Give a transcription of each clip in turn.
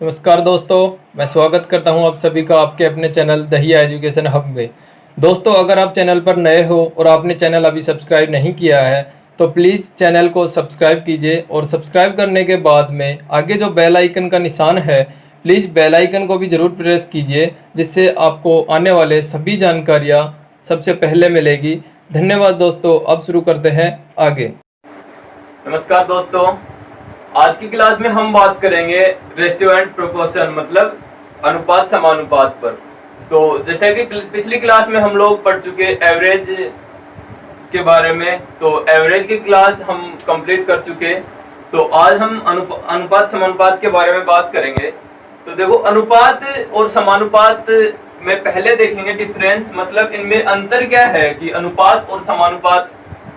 नमस्कार दोस्तों, मैं स्वागत करता हूं आप सभी का आपके अपने चैनल दहिया एजुकेशन हब में। दोस्तों, अगर आप चैनल पर नए हो और आपने चैनल अभी सब्सक्राइब नहीं किया है तो प्लीज़ चैनल को सब्सक्राइब कीजिए और सब्सक्राइब करने के बाद में आगे जो बेल आइकन का निशान है, प्लीज़ बेल आइकन को भी ज़रूर प्रेस कीजिए, जिससे आपको आने वाले सभी जानकारियाँ सबसे पहले मिलेगी। धन्यवाद दोस्तों। अब शुरू करते हैं आगे। नमस्कार दोस्तों, आज की क्लास में हम बात करेंगे रेशियो एंड प्रोपोर्शन मतलब अनुपात समानुपात पर। तो जैसे कि पिछली क्लास में हम लोग पढ़ चुके एवरेज के बारे में, तो एवरेज की क्लास हम कंप्लीट कर चुके। तो आज हम अनुपात समानुपात के बारे में बात करेंगे। तो देखो, अनुपात और समानुपात में पहले देखेंगे डिफरेंस, मतलब इनमें अंतर क्या है कि अनुपात और समानुपात,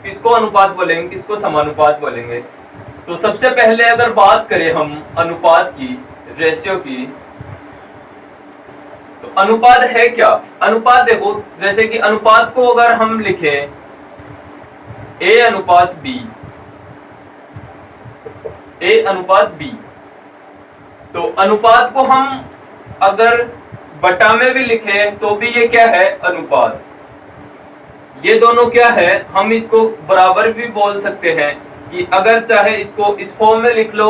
किसको अनुपात बोलेंगे किसको समानुपात बोलेंगे। तो सबसे पहले अगर बात करें हम अनुपात की, रेशियो की, तो अनुपात है क्या। अनुपात देखो, जैसे कि अनुपात को अगर हम लिखें A अनुपात B, A अनुपात B, तो अनुपात को हम अगर बटा में भी लिखें तो भी ये क्या है, अनुपात। ये दोनों क्या है, हम इसको बराबर भी बोल सकते हैं कि अगर चाहे इसको इस फॉर्म में लिख लो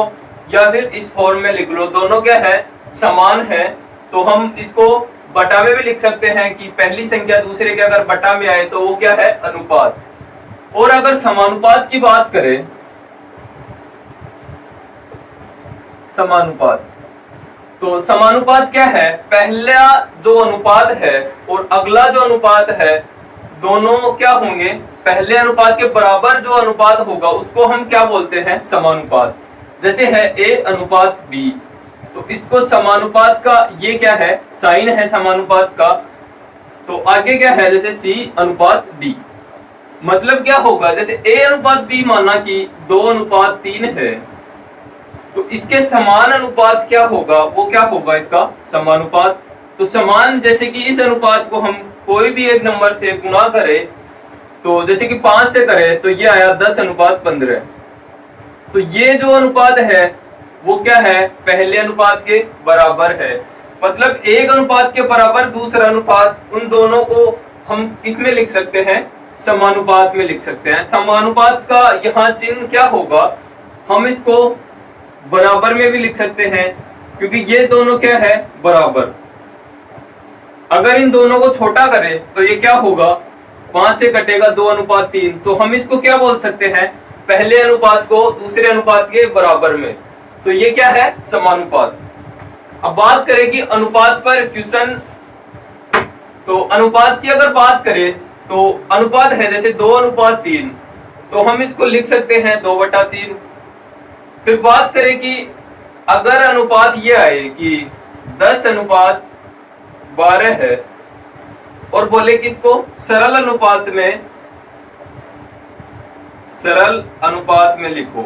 या फिर इस फॉर्म में लिख लो, दोनों क्या है, समान है। तो हम इसको बटा में भी लिख सकते हैं कि पहली संख्या दूसरे के अगर बटा में आए तो वो क्या है, अनुपात। और अगर समानुपात की बात करें, समानुपात, तो समानुपात क्या है, पहला जो अनुपात है और अगला जो अनुपात है, दोनों क्या होंगे, पहले अनुपात के बराबर जो अनुपात होगा उसको हम क्या बोलते हैं, समानुपात। जैसे है A अनुपात B, तो इसको समानुपात का ये क्या है, साइन है समानुपात का। तो आगे क्या है, जैसे C अनुपात D, मतलब क्या होगा, जैसे A अनुपात B माना कि 2 अनुपात 3 है, तो इसके समान अनुपात क्या होगा, वो क्या होगा, इसका समानुपात। तो समान, जैसे कि इस अनुपात को हम कोई भी एक नंबर से गुणा करें, तो जैसे कि 5 से करें तो ये आया 10 अनुपात 15। तो ये जो अनुपात है वो क्या है, पहले अनुपात के बराबर है। मतलब एक अनुपात के बराबर दूसरा अनुपात, उन दोनों को हम किस में लिख सकते हैं, समानुपात में लिख सकते हैं। समानुपात का यहाँ चिन्ह क्या होगा, हम इसको बराबर में भी लिख सकते हैं क्योंकि ये दोनों क्या है, बराबर। अगर इन दोनों को छोटा करें तो ये क्या होगा, 5 से कटेगा 2 अनुपात 3, तो हम इसको क्या बोल सकते हैं, पहले अनुपात को दूसरे अनुपात के बराबर में। तो ये क्या है, समानुपात। अब बात करें कि अनुपात पर क्वेश्चन, तो अनुपात की अगर बात करें तो अनुपात है जैसे 2 अनुपात 3, तो हम इसको लिख सकते हैं 2/3। फिर बात करें कि अगर अनुपात ये आए कि 10 अनुपात 12 है और बोले कि इसको सरल अनुपात में, सरल अनुपात में लिखो,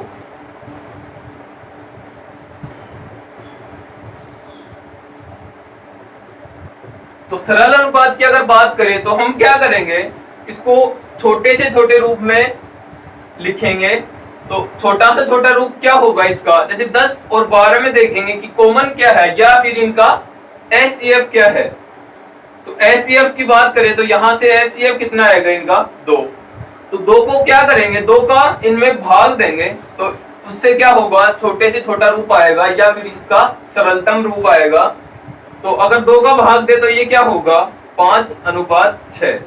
तो सरल अनुपात की अगर बात करें तो हम क्या करेंगे, इसको छोटे से छोटे रूप में लिखेंगे। तो छोटा से छोटा रूप क्या होगा इसका, जैसे 10 और 12 में देखेंगे कि कॉमन क्या है या फिर इनका HCF क्या है। तो HCF की बात करें तो यहां से HCF कितना आएगा इनका, 2। तो 2 को क्या करेंगे, 2 का इनमें भाग देंगे, तो उससे क्या होगा, छोटे से छोटा रूप आएगा या फिर इसका सरलतम रूप आएगा। तो अगर 2 का भाग दे तो ये क्या होगा, 5 अनुपात 6।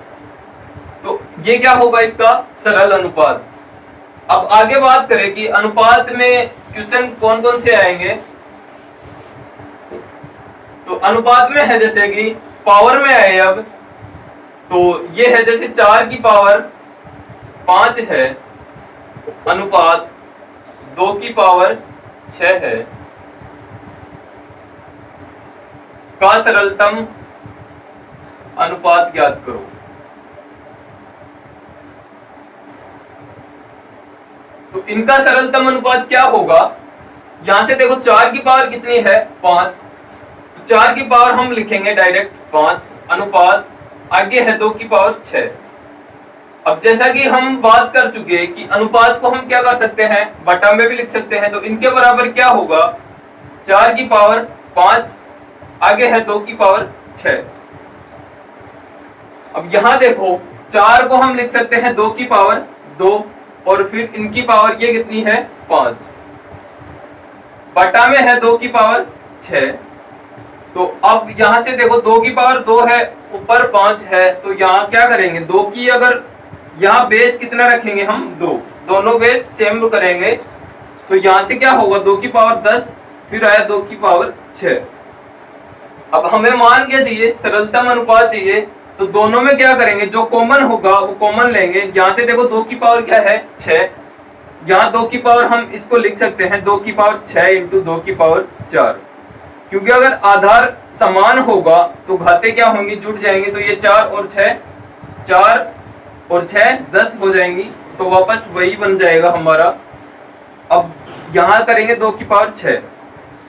तो ये क्या होगा, इसका सरल अनुपात। अब आगे बात करें कि अनुपात में क्वेश्चन कौन कौन से आएंगे। तो अनुपात में है जैसे कि पावर में आए, अब तो ये है जैसे 4 की पावर 5 है अनुपात 2 की पावर 6 है का सरलतम अनुपात ज्ञात करो। तो इनका सरलतम अनुपात क्या होगा, यहां से देखो 4 की पावर कितनी है, 5, तो 4 की पावर हम लिखेंगे डायरेक्ट 5 अनुपात, आगे है 2 की पावर 6। अब जैसा कि हम बात कर चुके हैं कि अनुपात को हम क्या कर सकते हैं, बटा में भी लिख सकते हैं। तो इनके बराबर क्या होगा, 4 की पावर 5, आगे है 2 की पावर 6। अब यहां देखो 4 को हम लिख सकते हैं 2 की पावर 2 और फिर इनकी पावर ये कितनी है 5, बटा में है 2 की पावर 6। तो अब यहां से देखो 2 की पावर 2 है, ऊपर 5 है, तो यहाँ क्या करेंगे 2 की, अगर यहाँ बेस कितना रखेंगे हम 2, दोनों बेस सेम करेंगे, तो यहां से क्या होगा 2 की पावर 10, फिर आया 2 की पावर 6। अब हमें मान क्या चाहिए, सरलतम अनुपात चाहिए, तो दोनों में क्या करेंगे, जो कॉमन होगा वो कॉमन लेंगे। यहां से देखो 2 की पावर क्या है 6, यहाँ 2 की पावर हम इसको लिख सकते हैं 2 की पावर 6 इंटू 2 की पावर 4, क्योंकि अगर आधार समान होगा तो घाते क्या होंगी, जुड़ जाएंगे, तो ये 4 और 6 10 हो जाएंगी, तो वापस वही बन जाएगा हमारा। अब यहां करेंगे 2 की पावर 6।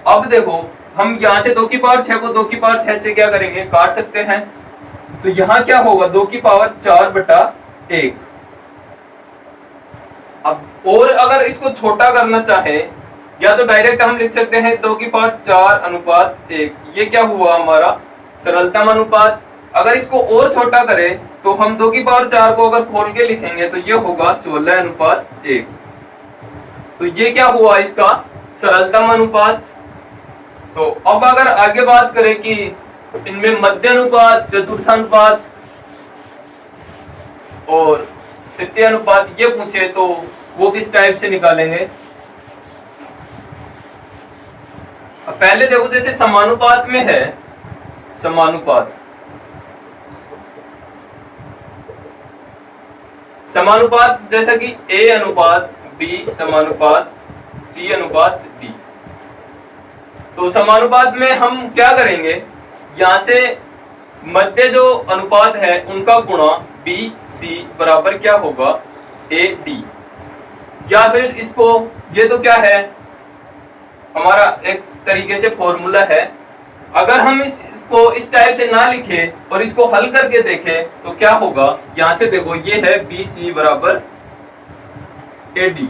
अब देखो हम यहां से 2 की पावर 6 को 2 की पावर 6 से क्या करेंगे, काट सकते हैं, तो यहां क्या होगा 2 की पावर 4 बटा 1। अब और अगर इसको छोटा करना चाहे, या तो डायरेक्ट हम लिख सकते हैं 2 की पावर 4 अनुपात 1, ये क्या हुआ हमारा सरलतम अनुपात। अगर इसको और छोटा करें तो हम 2 की पावर 4 को अगर खोल के लिखेंगे तो ये होगा 16 अनुपात 1। तो ये क्या हुआ इसका सरलतम अनुपात। तो अब अगर आगे बात करें कि इनमें मध्य अनुपात, चतुर्थानुपात और तृतीय अनुपात ये पूछे तो वो किस टाइप से निकालेंगे। पहले देखो जैसे समानुपात में है, समानुपात जैसा कि A अनुपात B समानुपात C अनुपात D। तो समानुपात में हम क्या करेंगे, यहां से मध्य जो अनुपात है उनका गुणा B C बराबर क्या होगा A D, या फिर इसको, ये तो क्या है हमारा एक तरीके से फॉर्मूला है। अगर हम इसको इस टाइप से ना लिखे और इसको हल करके देखें तो क्या होगा, यहां से देखो ये है BC बराबर AD।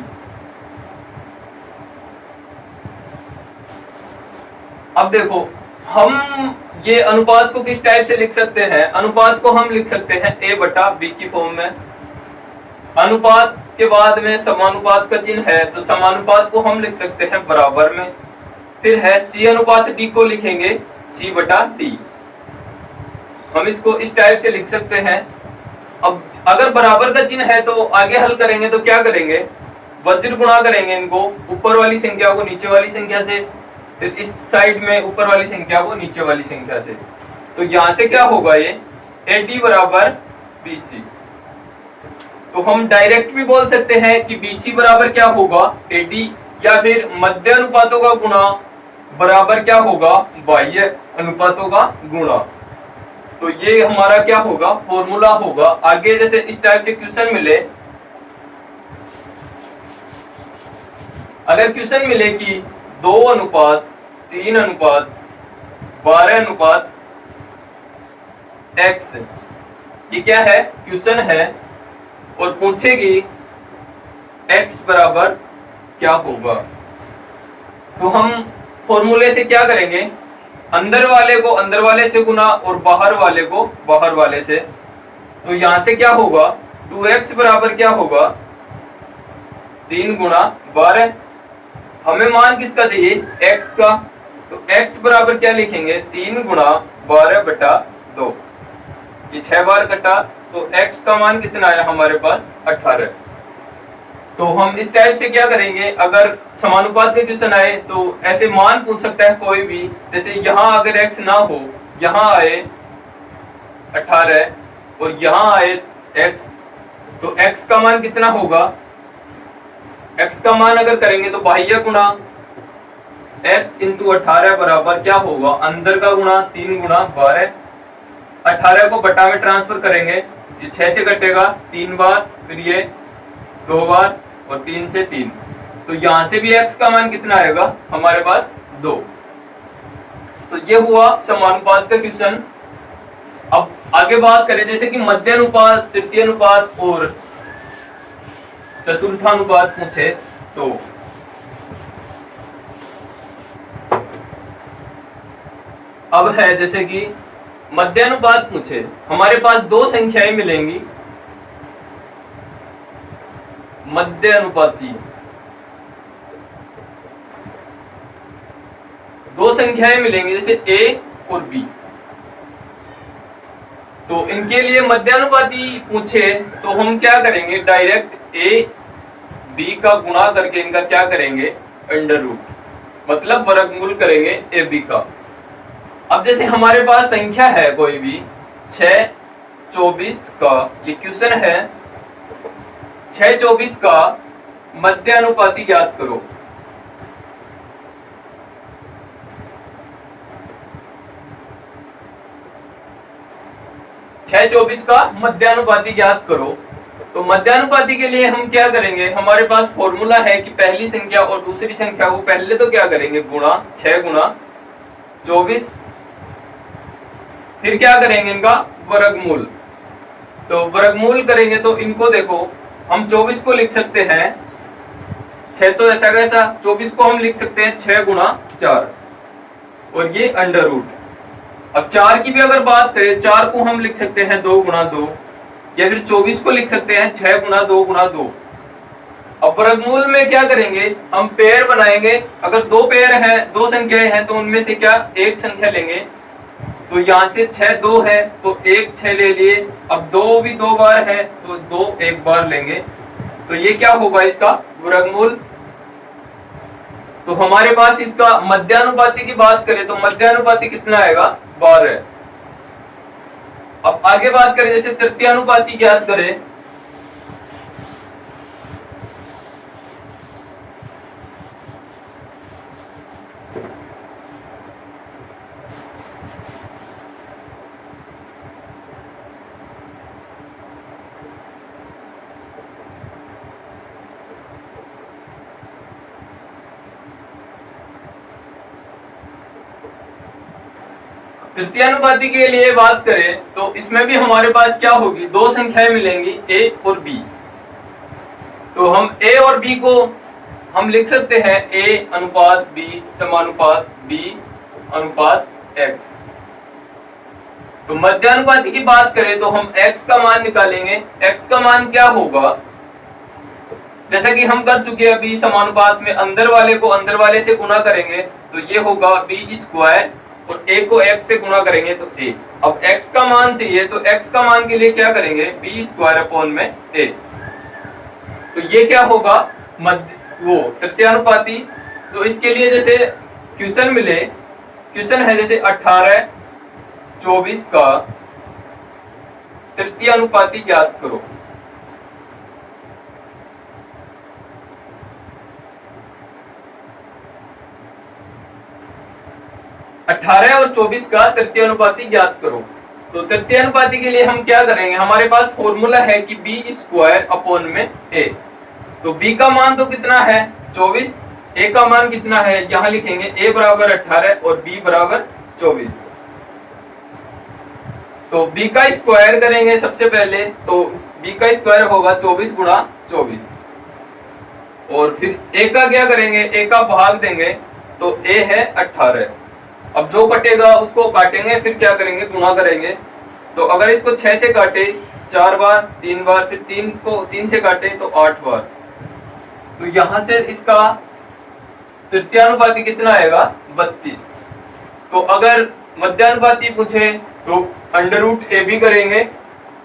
अब देखो हम ये अनुपात को किस टाइप से लिख सकते हैं, अनुपात को हम लिख सकते हैं A बटा B की फॉर्म में। अनुपात के बाद में समानुपात का चिन्ह है, तो समानुपात को हम लिख सकते हैं बराबर में। फिर है C अनुपात D को लिखेंगे C बटा D। हम इसको इस टाइप से लिख सकते हैं। अब अगर बराबर का चिन्ह है तो आगे हल करेंगे तो क्या करेंगे, वज्र गुणा करेंगे इनको, ऊपर वाली संख्या को नीचे वाली संख्या से, फिर इस साइड में ऊपर वाली संख्या को नीचे वाली संख्या से। तो यहां से क्या होगा ये AD बराबर BC। तो हम डायरेक्ट भी बोल सकते हैं कि BC बराबर क्या होगा AD, या फिर मध्य अनुपातों का गुणा बराबर क्या होगा बाह्य अनुपातों का गुणा। तो ये हमारा क्या होगा फॉर्मूला होगा। आगे जैसे इस टाइप से क्वेश्चन मिले, अगर क्वेश्चन मिले कि 2 अनुपात 3 अनुपात 12 अनुपात x, ये क्या है क्वेश्चन है, और पूछेगी x बराबर क्या होगा, तो हम फॉर्मूले से क्या करेंगे, अंदर वाले को अंदर वाले से गुना और बाहर वाले को बाहर वाले से। तो यहां से क्या होगा 2x बराबर क्या होगा 3 गुणा 12। हमें मान किसका चाहिए x का, तो x बराबर क्या लिखेंगे 3 गुणा 12 बटा 2। ये 6 बार कटा, तो x का मान कितना आया हमारे पास 18। तो हम इस टाइप से क्या करेंगे, अगर समानुपात के क्वेश्चन आए तो ऐसे मान पूछ सकता है कोई भी। जैसे यहाँ अगर x ना हो, यहाँ आए 18 और यहाँ आए x, तो x का मान कितना होगा, x का मान अगर करेंगे तो बाह्य गुणा x इंटू 18 बराबर क्या होगा अंदर का गुणा 3 गुणा 12। 18 को बटा में ट्रांसफर करेंगे, ये 6 से कटेगा 3 बार, फिर ये 2 बार और 3 से 3। तो यहां से भी x का मान कितना आएगा हमारे पास 2। तो ये हुआ समानुपात का क्वेश्चन। अब आगे बात करें जैसे कि मध्य अनुपात, तृतीय अनुपात और चतुर्थानुपात पूछे, तो अब है जैसे कि मध्यानुपात पूछे, हमारे पास दो संख्याएं मिलेंगी मध्यानुपाती, दो संख्याएं मिलेंगी जैसे ए और बी। तो इनके लिए मध्यानुपाती पूछे तो हम क्या करेंगे, डायरेक्ट ए बी का गुणा करके इनका क्या करेंगे, अंडर रूट, मतलब वर्गमूल करेंगे ए बी का। अब जैसे हमारे पास संख्या है कोई भी 6, 24 का, ये क्वेश्चन है 6, 24 का मध्यानुपाती ज्ञात करो। छह 24 का मध्यानुपाती ज्ञात करो। तो मध्यानुपाती के लिए हम क्या करेंगे, हमारे पास फॉर्मूला है कि पहली संख्या और दूसरी संख्या को पहले तो क्या करेंगे, गुणा, 6 गुणा 24, फिर क्या करेंगे इनका वर्गमूल। तो वर्गमूल करेंगे तो इनको देखो, हम 24 को लिख सकते हैं 6, तो ऐसा कैसा, 24 को हम लिख सकते हैं 6 गुणा 4 और ये अंडर रूट। अब 4 की भी अगर बात करें, 4 को हम लिख सकते हैं 2 गुणा 2, या फिर 24 को लिख सकते हैं 6 गुणा 2 गुणा 2। अब वर्गमूल में क्या करेंगे, हम पेयर बनाएंगे। अगर दो पेयर हैं, दो संख्याएं हैं, तो उनमें से क्या एक संख्या लेंगे। तो यहाँ से 6 2 है तो 1 6 ले लिए। अब 2 भी 2 बार है तो 2 1 बार लेंगे। तो ये क्या होगा, इसका वर्गमूल। तो हमारे पास इसका मध्यानुपाती की बात करें तो मध्यानुपाती कितना आएगा, 12। अब आगे बात करें, जैसे तृतीयानुपाती ज्ञात करें। तृतीयानुपाती के लिए बात करें तो इसमें भी हमारे पास क्या होगी, दो संख्याएं मिलेंगी ए और बी। तो हम ए और बी को हम लिख सकते हैं ए अनुपात बी समानुपात बी अनुपात एक्स। तो मध्यानुपाती की बात करें तो हम x का मान निकालेंगे। x का मान क्या होगा, जैसा कि हम कर चुके हैं अभी समानुपात में, अंदर वाले को अंदर वाले से गुणा करेंगे तो ये होगा बी स्क्वायर, और a को x से गुणा करेंगे तो a। अब x का मान चाहिए तो x का मान के लिए क्या करेंगे, बी स्क्वायर अपॉन में a। तो ये क्या होगा, वो तृतीयानुपाती। तो इसके लिए जैसे क्वेश्चन मिले, क्वेश्चन है जैसे 18 24 का तृतीयानुपाती ज्ञात करो। अठारह और 24 का तृतीयानुपाती ज्ञात करो। तो तृतीयानुपाती के लिए हम क्या करेंगे, हमारे पास फॉर्मूला है कि बी स्क्वायर अपॉन में ए। तो b का मान तो कितना है 24, a का मान कितना है, यहां लिखेंगे a बराबर 18 और b बराबर 24। तो b का स्क्वायर करेंगे सबसे पहले, तो b का स्क्वायर होगा 24 गुणा 24, और फिर a का क्या करेंगे, a का भाग देंगे तो a है 18। अब जो कटेगा उसको काटेंगे, फिर क्या करेंगे, गुणा करेंगे। तो अगर इसको 6 से काटे 4 बार, 3 बार, फिर 3 को 3 से काटे तो 8 बार। तो यहां से इसका तृतीयानुपाती कितना आएगा, 32। तो अगर मध्यानुपाती पूछे तो अंडर रूट ए बी करेंगे,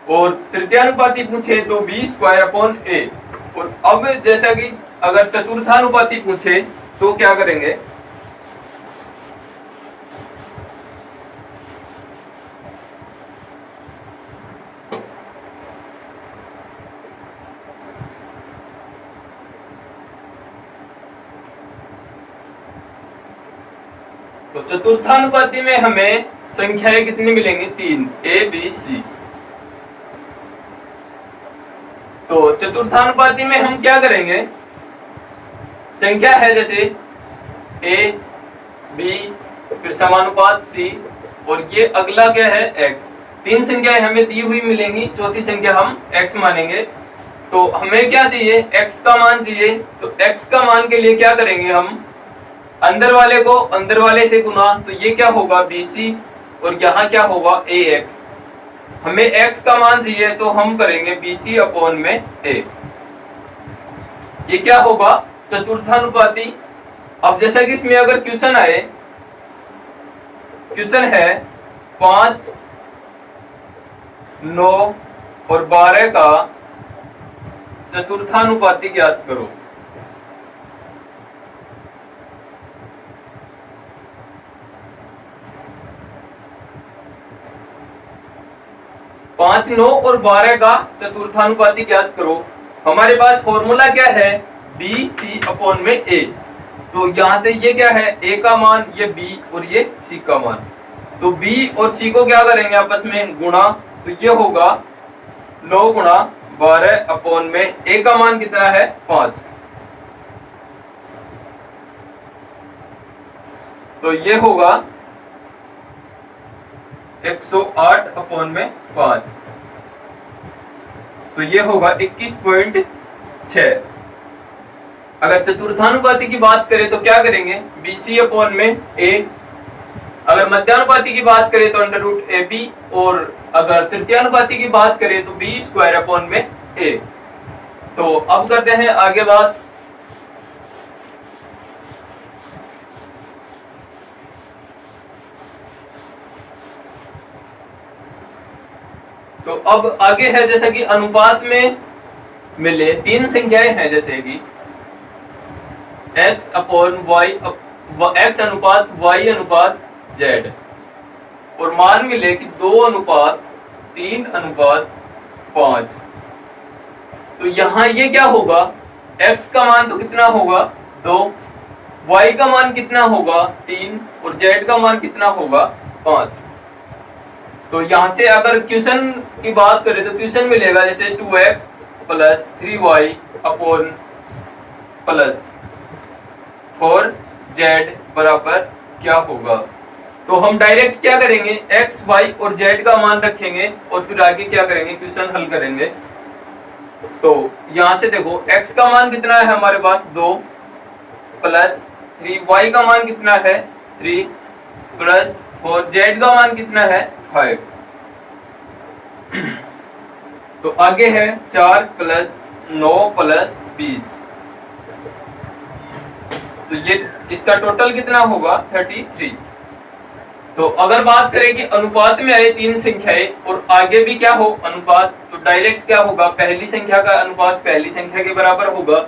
और तृतीयानुपाती पूछे तो बी स्क्वायर अपॉन ए। और अब जैसा कि अगर चतुर्थानुपाती पूछे तो क्या करेंगे, तो चतुर्थानुपाती में हमें संख्याएं कितनी मिलेंगी, 3, ए बी सी। तो चतुर्थानुपाती में हम क्या करेंगे, संख्या है जैसे ए बी फिर समानुपात सी, और ये अगला क्या है एक्स। 3 संख्याएं हमें दी हुई मिलेंगी, चौथी संख्या हम एक्स मानेंगे। तो हमें क्या चाहिए, एक्स का मान चाहिए। तो एक्स का मान के लिए क्या करेंगे, हम अंदर वाले से गुना, तो ये क्या होगा BC, और यहाँ क्या होगा AX। हमें X का मान चाहिए तो हम करेंगे BC अपॉन में A। ये क्या होगा चतुर्थानुपाती। अब जैसा कि इसमें अगर क्वेश्चन आए, क्वेश्चन है 5, 9 और 12 का चतुर्थानुपाती ज्ञात करो। पांच, 9 और 12 का चतुर्थानुपाती ज्ञात करो। हमारे पास फॉर्मूला क्या है BC अपॉन में A। तो यहां से ये क्या है A का मान, ये B और ये C का मान। तो B और C को क्या करेंगे आपस में गुणा, तो ये होगा 9 गुणा 12 अपॉन में A का मान कितना है 5। तो ये होगा 108 अपॉन में 5। तो ये होगा 21.6। अगर चतुर्थानुपाती की बात करें तो क्या करेंगे BC अपॉन में A। अगर मध्यानुपाती की बात करें तो अंडर रूट AB, और अगर तृतीयानुपाती की बात करें तो B स्क्वायर अपॉन में A। तो अब करते हैं आगे बात। तो अब आगे है जैसा कि अनुपात में मिले तीन संख्याएं हैं, जैसे कि x अपॉन वाई, x अनुपात y अनुपात z, और मान मिले कि 2 अनुपात 3 अनुपात 5। तो यहां ये क्या होगा x का मान तो कितना होगा 2, y का मान कितना होगा 3 और z का मान कितना होगा 5। तो यहां से अगर क्वेश्चन की बात करें तो क्वेश्चन मिलेगा जैसे 2x plus 3y upon plus 4z बराबर क्या होगा। तो हम डायरेक्ट क्या करेंगे x, y और z का मान रखेंगे और फिर आगे क्या करेंगे क्वेश्चन हल करेंगे। तो यहां से देखो x का मान कितना है हमारे पास 2 प्लस 3y का मान कितना है 3 प्लस 4z का मान कितना है 5। तो आगे है 4 प्लस 9 प्लस 20। तो ये इसका टोटल कितना होगा 33। तो अगर बात करें कि अनुपात में आए तीन संख्याएं और आगे भी क्या हो अनुपात, तो डायरेक्ट क्या होगा पहली संख्या का अनुपात पहली संख्या के बराबर होगा,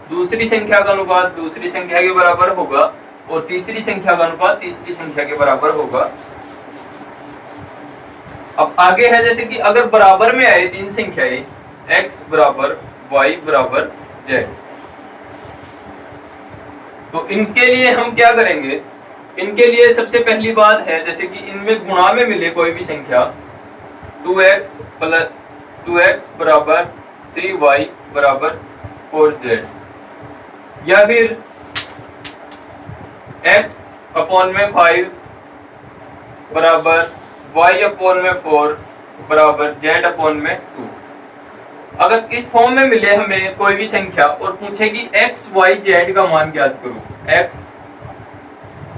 दूसरी संख्या का अनुपात दूसरी संख्या के बराबर होगा, और तीसरी संख्या का अनुपात तीसरी संख्या के बराबर होगा। अब आगे है जैसे कि अगर बराबर में आए तीन संख्याएं x बराबर y बराबर z, तो इनके लिए हम क्या करेंगे। इनके लिए सबसे पहली बात है जैसे कि इनमें गुणा में मिले कोई भी संख्या 2x बराबर 3y बराबर 4z, या फिर x अपॉन में 5 बराबर y अपॉन में 4 बराबर z अपॉन में 2। अगर इस फॉर्म में मिले हमें कोई भी संख्या और पूछे कि x, y, z का मान ज्ञात करो, x,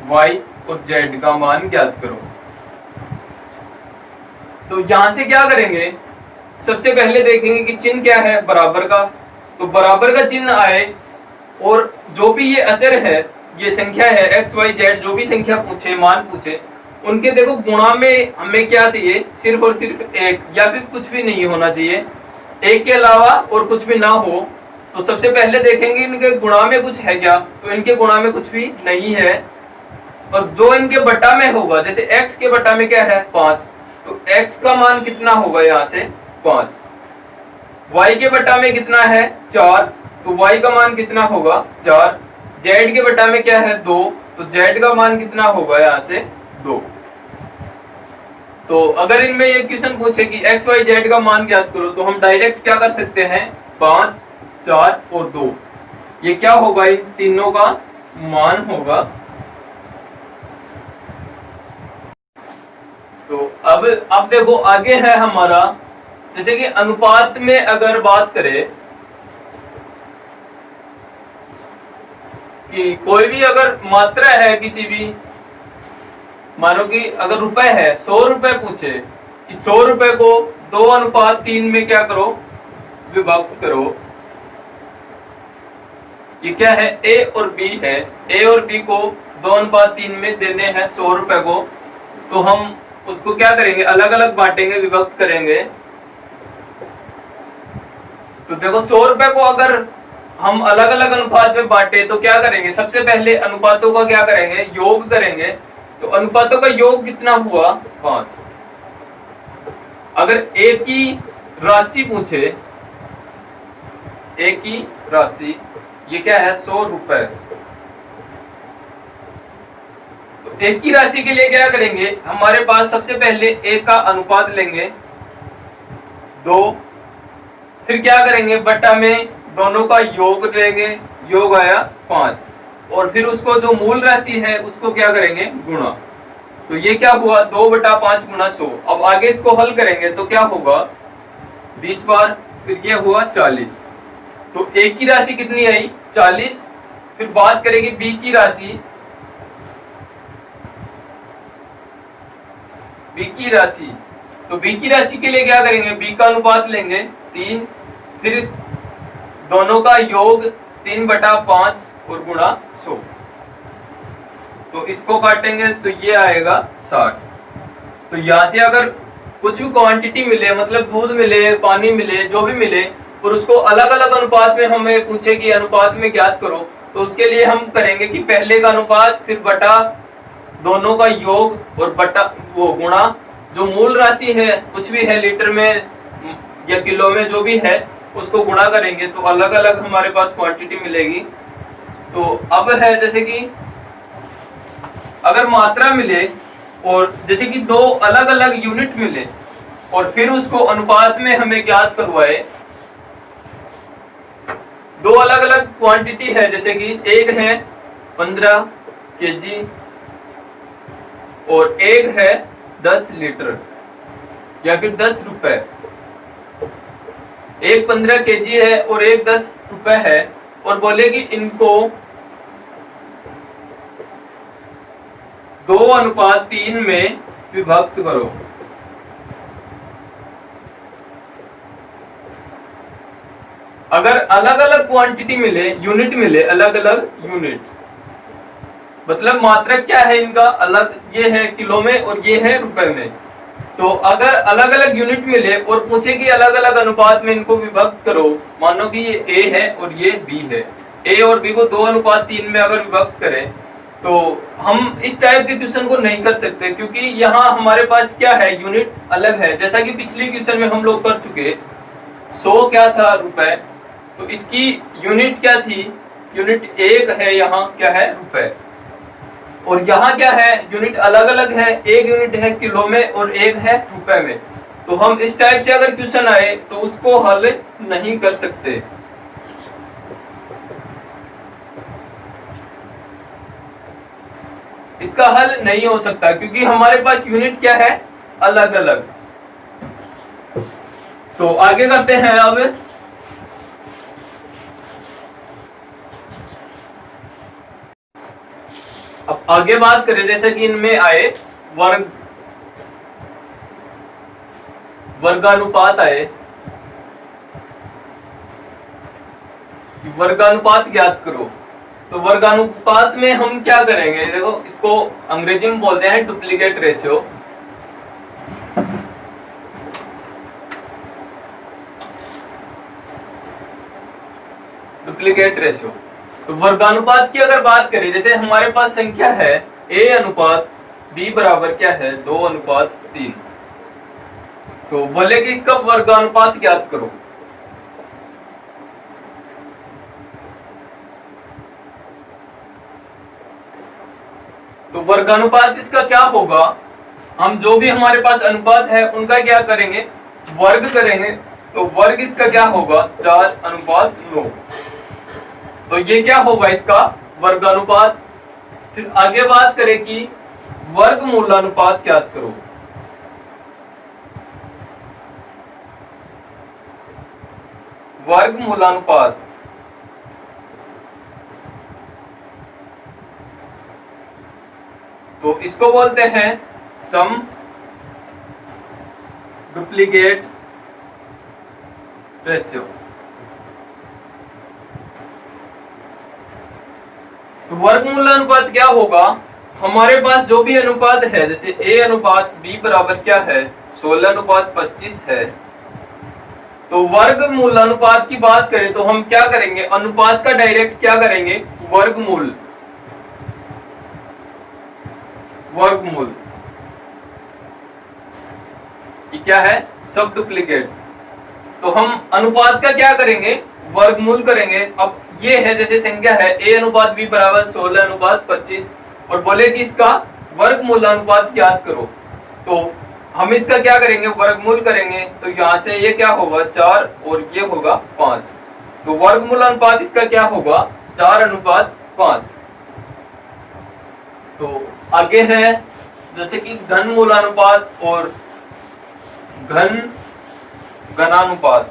y और z का मान ज्ञात करो, तो यहां से क्या करेंगे सबसे पहले देखेंगे कि चिन्ह क्या है बराबर का। तो बराबर का चिन्ह आए और जो भी ये अचर है ये संख्या है x, y, z, जो भी संख्या पूछे मान पूछे उनके देखो गुणा में हमें क्या चाहिए सिर्फ और सिर्फ एक, या फिर कुछ भी नहीं होना चाहिए, एक के अलावा और कुछ भी ना हो। तो सबसे पहले देखेंगे इनके गुणा में कुछ है क्या, तो इनके गुणा में कुछ भी नहीं है, और जो इनके बटा में होगा जैसे x के बटा में क्या है 5, तो x का मान कितना होगा यहाँ से 5, y के बटा में कितना है 4, तो y का मान कितना होगा 4, z के बटा में क्या है 2, तो z का मान कितना होगा यहाँ से 2। तो अगर इनमें ये क्वेश्चन पूछे कि x, y, z का मान ज्ञात करो, तो हम डायरेक्ट क्या कर सकते हैं 5, 4 और 2, ये क्या होगा इन तीनों का मान होगा। तो अब देखो आगे है हमारा जैसे कि अनुपात में अगर बात करें कि कोई भी अगर मात्रा है किसी भी, मानो कि अगर रुपए है, 100 रुपए पूछे कि 100 रुपए को 2:3 में क्या करो, विभक्त करो। ये क्या है, ए और बी है। ए और बी को 2:3 में देने हैं 100 रुपए को, तो हम उसको क्या करेंगे, अलग अलग बांटेंगे, विभक्त करेंगे। तो देखो 100 रुपए को अगर हम अलग अलग अनुपात में बांटे तो क्या करेंगे, सबसे पहले अनुपातों का क्या करेंगे, योग करेंगे। तो अनुपातों का योग कितना हुआ, 5। अगर एक की राशि पूछे, एक की राशि, ये क्या है, 100 रुपए। तो एक की राशि के लिए क्या करेंगे, हमारे पास सबसे पहले एक का अनुपात लेंगे 2, फिर क्या करेंगे, बट्टा में दोनों का योग देंगे, योग आया 5, और फिर उसको जो मूल राशि है उसको क्या करेंगे, गुणा। तो ये क्या हुआ, 2/5 गुणा 100। अब आगे इसको हल करेंगे तो क्या होगा, 20 बार, फिर ये हुआ 40। तो एक की राशि कितनी आई, 40। फिर बात करेंगे बी की राशि, बी की राशि। तो बी की राशि के लिए क्या करेंगे, बी का अनुपात लेंगे 3, फिर दोनों का योग 3/5 और गुणा 100। तो इसको काटेंगे तो ये आएगा 60। तो यहाँ से अगर कुछ भी क्वांटिटी मिले, मतलब दूध मिले, पानी मिले, जो भी मिले, और उसको अलग अलग अनुपात में हमें पूछे कि अनुपात में ज्ञात करो, तो उसके लिए हम करेंगे कि पहले का अनुपात, फिर बटा दोनों का योग और बटा वो गुणा जो मूल राशि है, कुछ भी है, लीटर में या किलो में जो भी है, उसको गुणा करेंगे तो अलग अलग हमारे पास क्वांटिटी मिलेगी। तो अब है जैसे कि अगर मात्रा मिले और जैसे कि 2 अलग अलग यूनिट मिले और फिर उसको अनुपात में हमें ज्ञात करवाए, 2 अलग अलग क्वांटिटी है, जैसे कि एक है 15 केजी और एक है 10 लीटर या फिर 10 रुपए। एक 15 केजी है और एक 10 रुपए है, और बोले कि इनको 2:3 में विभक्त करो। अगर अलग अलग क्वांटिटी मिले, यूनिट मिले, अलग अलग यूनिट, मतलब मात्रा क्या है इनका अलग, ये है किलो में और ये है रुपए में। तो अगर अलग अलग यूनिट मिले और पूछे कि अलग अलग अनुपात में इनको विभक्त करो, मानो कि ये ए है और ये बी है, ए और बी को 2:3 में अगर विभक्त करें, तो हम इस टाइप के क्वेश्चन को नहीं कर सकते, क्योंकि यहाँ हमारे पास क्या है, यूनिट अलग है। जैसा कि पिछले क्वेश्चन में हम लोग कर चुके, 100 क्या था, रुपए, तो इसकी यूनिट क्या थी, यूनिट एक है, यहाँ क्या है, रुपए, और यहाँ क्या है, यूनिट अलग अलग है, एक यूनिट है किलो में और एक है रुपए में। तो हम इस टाइप से अगर क्वेश्चन आए तो उसको हल नहीं कर सकते। इसका हल नहीं हो सकता क्योंकि हमारे पास यूनिट क्या है, अलग अलग। तो आगे करते हैं। अब आगे बात करें, जैसे कि इनमें आए वर्गानुपात आए, वर्गानुपात ज्ञात करो। तो वर्गानुपात में हम क्या करेंगे, देखो इसको अंग्रेजी में बोलते हैं डुप्लीकेट रेशियो। डुप्लीकेट रेशियो, तो वर्गानुपात की अगर बात करें, जैसे हमारे पास संख्या है a/b बराबर क्या है, 2:3। तो बोले कि इसका वर्गानुपात ज्ञात करो। तो वर्गानुपात इसका क्या होगा, हम जो भी हमारे पास अनुपात है उनका क्या करेंगे, वर्ग करेंगे। तो वर्ग इसका क्या होगा, 4:9। तो ये क्या होगा इसका वर्गानुपात। फिर आगे बात करें कि वर्गमूलानुपात ज्ञात करो। वर्गमूलानुपात, तो इसको बोलते हैं सम डुप्लीकेट रेशियो। तो वर्गमूल अनुपात क्या होगा, हमारे पास जो भी अनुपात है, जैसे a अनुपात b बराबर क्या है 16:25 है, तो वर्गमूल अनुपात की बात करें तो हम क्या करेंगे, अनुपात का डायरेक्ट क्या करेंगे, वर्गमूल ये क्या है, सब डुप्लीकेट। तो हम अनुपात का क्या करेंगे, वर्गमूल करेंगे। अब ये है जैसे संख्या है a अनुपात b बराबर 16:25 और बोले कि इसका वर्गमूल अनुपात ज्ञात करो, तो हम इसका क्या करेंगे, वर्गमूल करेंगे। तो यहाँ से ये क्या होगा 4 और ये होगा 5, तो वर्गमूल अनुपात इसका क्या होगा 4:5। तो आगे है जैसे कि घन मूलानुपात और घनानुपात।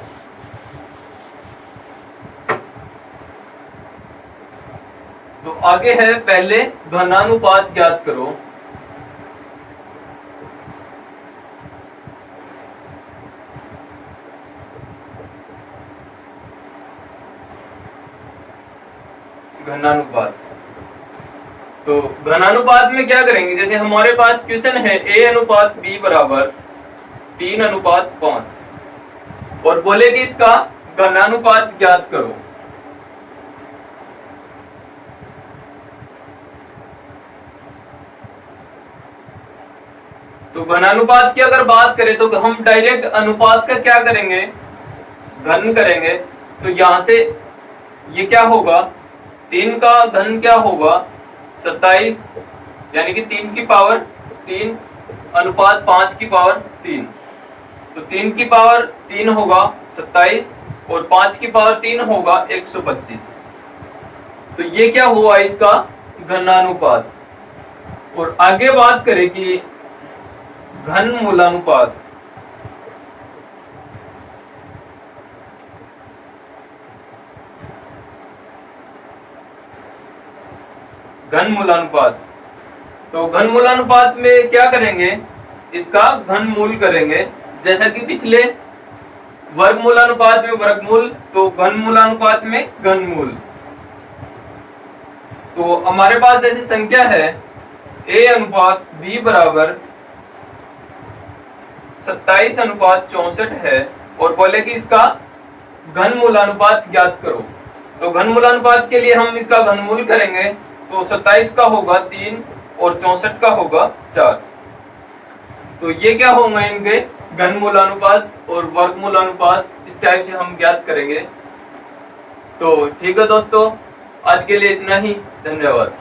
तो आगे है पहले घनानुपात ज्ञात करो। घनानुपात, तो घनानुपात में क्या करेंगे, जैसे हमारे पास क्वेश्चन है a अनुपात b बराबर 3:5 और बोले कि इसका घनानुपात ज्ञात करो। तो घनानुपात की अगर बात करें तो हम डायरेक्ट अनुपात का क्या करेंगे, घन करेंगे। तो यहां से ये क्या होगा, 3 का घन क्या होगा 27, यानी कि 3 की पावर 3 अनुपात 5 की पावर 3, तो 3 की पावर 3 होगा 27 और 5 की पावर 3 होगा 125। तो ये क्या हुआ इसका घनानुपात। और आगे बात करें कि घन मूलानुपात। घन मूलानुपात, तो घन मूलानुपात में क्या करेंगे, इसका घन मूल करेंगे। जैसा कि पिछले वर्गमूलानुपात में वर्गमूल, तो घन मूलानुपात में घनमूल। तो हमारे पास जैसे संख्या है a अनुपात b बराबर 27:64 है और बोले कि इसका घन मूलानुपात ज्ञात करो। तो घन मूलानुपात के लिए हम इसका घनमूल करेंगे, तो 27 का होगा 3 और 64 का होगा 4। तो ये क्या होंगे इनके घन मूलानुपात और वर्गमूलानुपात, इस टाइप से हम ज्ञात करेंगे। तो ठीक है दोस्तों, आज के लिए इतना ही, धन्यवाद।